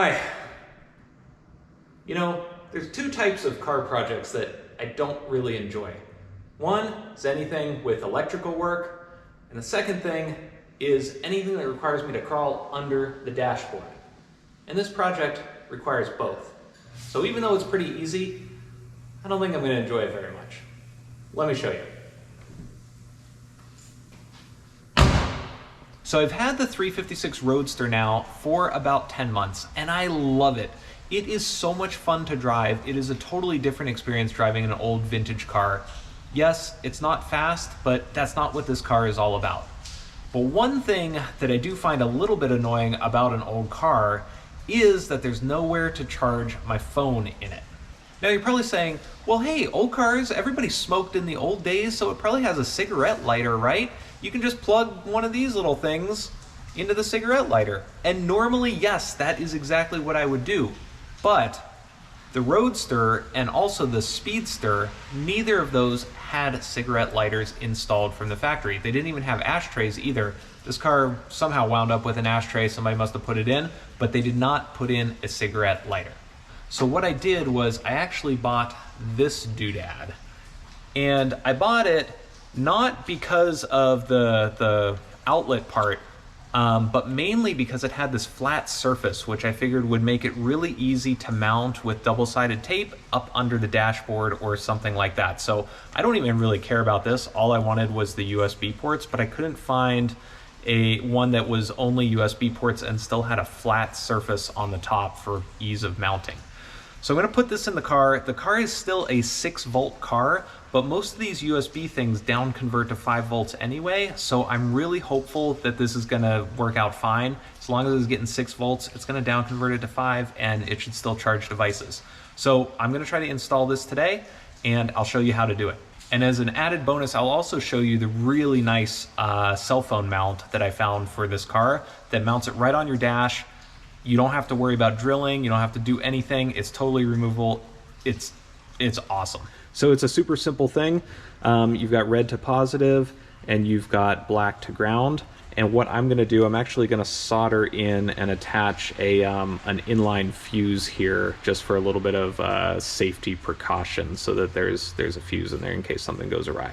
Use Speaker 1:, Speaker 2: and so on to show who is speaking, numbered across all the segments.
Speaker 1: Hi. You know, there's two types of car projects that I don't really enjoy. One is anything with electrical work, and the second thing is anything that requires me to crawl under the dashboard. And this project requires both. So even though it's pretty easy, I don't think I'm going to enjoy it very much. Let me show you. So I've had the 356 Roadster now for about 10 months, and I love it. It is so much fun to drive. It is a totally different experience driving an old vintage car. Yes, it's not fast, but that's not what this car is all about. But one thing that I do find a little bit annoying about an old car is that there's nowhere to charge my phone in it. Now you're probably saying, well, hey, old cars, everybody smoked in the old days, so it probably has a cigarette lighter, right? You can just plug one of these little things into the cigarette lighter. And normally, yes, that is exactly what I would do. But the Roadster and also the Speedster, neither of those had cigarette lighters installed from the factory. They didn't even have ashtrays either. This car somehow wound up with an ashtray, somebody must have put it in, but they did not put in a cigarette lighter. So what I did was I actually bought this doodad. And I bought it not because of the outlet part, but mainly because it had this flat surface, which I figured would make it really easy to mount with double-sided tape up under the dashboard or something like that. So I don't even really care about this. All I wanted was the USB ports, but I couldn't find one that was only USB ports and still had a flat surface on the top for ease of mounting. So I'm going to put this in the car. The car is still a 6-volt car, but most of these USB things down convert to 5 volts anyway, so I'm really hopeful that this is going to work out fine. As long as it's getting 6 volts, it's going to down convert it to 5, and it should still charge devices. So I'm going to try to install this today, and I'll show you how to do it. And as an added bonus, I'll also show you the really nice cell phone mount that I found for this car that mounts it right on your dash. You don't have to worry about drilling. You don't have to do anything. It's totally removable. It's awesome. So it's a super simple thing. You've got red to positive and you've got black to ground. And what I'm going to do, I'm actually going to solder in and attach an inline fuse here just for a little bit of safety precaution so that there's a fuse in there in case something goes awry.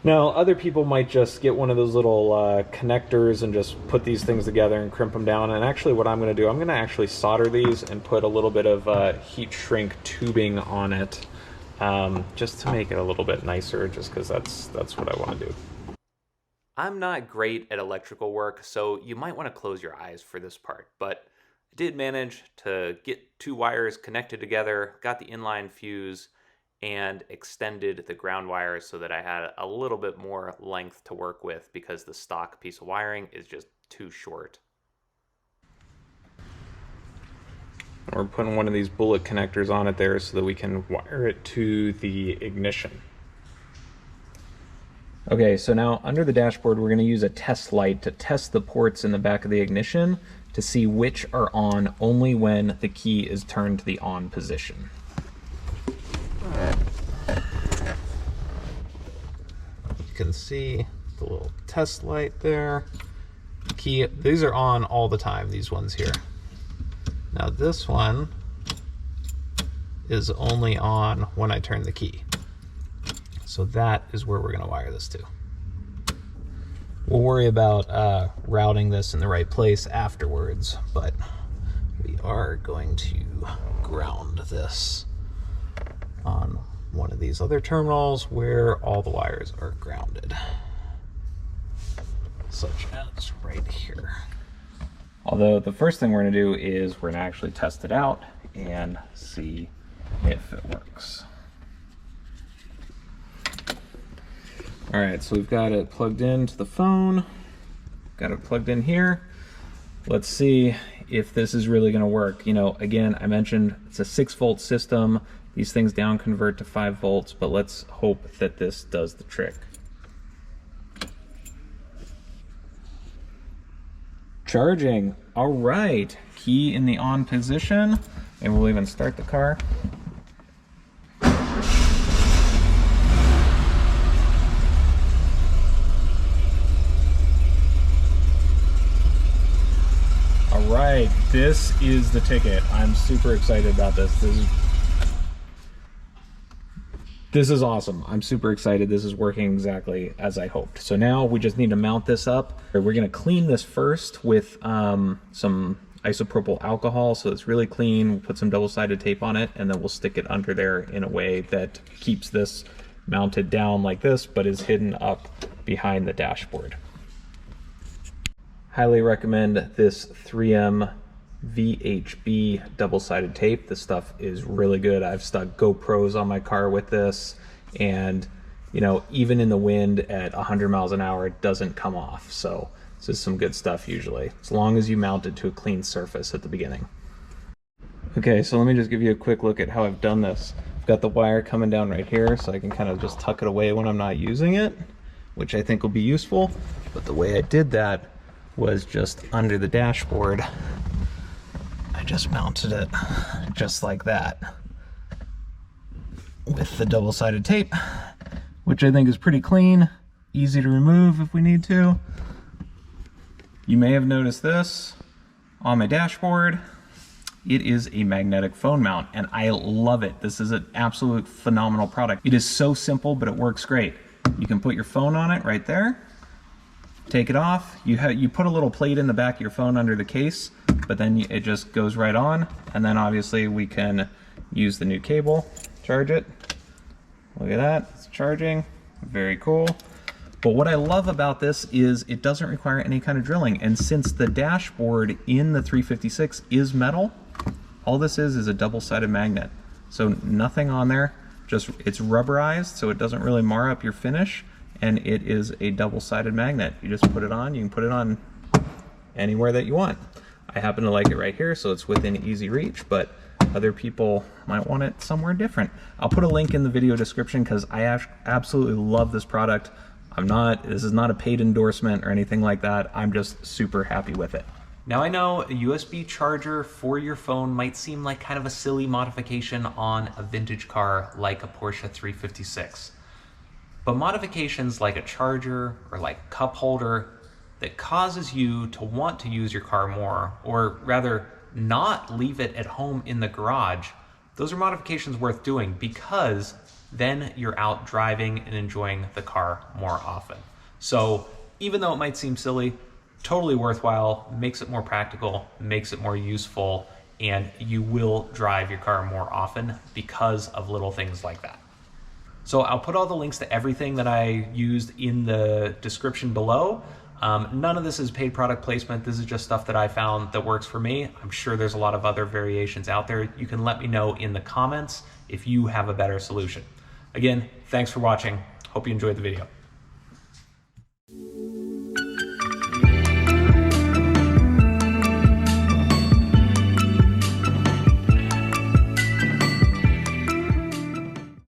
Speaker 1: Now, other people might just get one of those little connectors and just put these things together and crimp them down. And actually what I'm going to do, I'm going to actually solder these and put a little bit of heat shrink tubing on it just to make it a little bit nicer, just because that's what I want to do. I'm not great at electrical work, so you might want to close your eyes for this part, but I did manage to get 2 wires connected together, got the inline fuse, and extended the ground wires so that I had a little bit more length to work with because the stock piece of wiring is just too short. We're putting one of these bullet connectors on it there so that we can wire it to the ignition. Okay, so now under the dashboard we're going to use a test light to test the ports in the back of the ignition to see which are on only when the key is turned to the on position. You can see the little test light there. Key, these are on all the time, these ones here. Now this one is only on when I turn the key. So that is where we're going to wire this to. We'll worry about routing this in the right place afterwards, but we are going to ground this on one of these other terminals where all the wires are grounded, such as right here. Although the first thing we're going to do is we're going to actually test it out and see if it works. All right, so we've got it plugged into the phone, got it plugged in here. Let's see if this is really going to work. You know, again, I mentioned it's a 6-volt system. These things down convert to 5 volts, but let's hope that this does the trick. Charging. All right, key in the on position, and we'll even start the car.
Speaker 2: right, this is the ticket. I'm super excited about this. This is awesome. I'm super excited. This is working exactly as I hoped. So now we just need to mount this up. We're gonna clean this first with some isopropyl alcohol, so it's really clean. We'll put some double-sided tape on it, and then we'll stick it under there in a way that keeps this mounted down like this, but is hidden up behind the dashboard. Highly recommend this 3M VHB double-sided tape. This stuff is really good. I've stuck GoPros on my car with this, and you know, even in the wind at 100 miles an hour, it doesn't come off. So this is some good stuff usually, as long as you mount it to a clean surface at the beginning. Okay, so let me just give you a quick look at how I've done this. I've got the wire coming down right here, so I can kind of just tuck it away when I'm not using it, which I think will be useful. But the way I did that was just under the dashboard. I just mounted it just like that with the double-sided tape, which I think is pretty clean, easy to remove if we need to. You may have noticed this on my dashboard. It is a magnetic phone mount, and I love it. This is an absolute phenomenal product. It is so simple, but it works great. You can put your phone on it right there, take it off. You put a little plate in the back of your phone under the case, but then it just goes right on, and then obviously we can use the new cable, charge it. Look at that, it's charging, very cool. But what I love about this is it doesn't require any kind of drilling, and since the dashboard in the 356 is metal, all this is a double-sided magnet. So nothing on there, just it's rubberized, so it doesn't really mar up your finish, and it is a double-sided magnet. You just put it on, you can put it on anywhere that you want. I happen to like it right here, so it's within easy reach, but other people might want it somewhere different. I'll put a link in the video description because I absolutely love this product. This is not a paid endorsement or anything like that. I'm just super happy with it.
Speaker 1: Now I know a USB charger for your phone might seem like kind of a silly modification on a vintage car like a Porsche 356. But modifications like a charger or like a cup holder that causes you to want to use your car more, or rather not leave it at home in the garage, those are modifications worth doing because then you're out driving and enjoying the car more often. So even though it might seem silly, totally worthwhile, makes it more practical, makes it more useful, and you will drive your car more often because of little things like that. So I'll put all the links to everything that I used in the description below. None of this is paid product placement. This is just stuff that I found that works for me. I'm sure there's a lot of other variations out there. You can let me know in the comments if you have a better solution. Again, thanks for watching. Hope you enjoyed the video.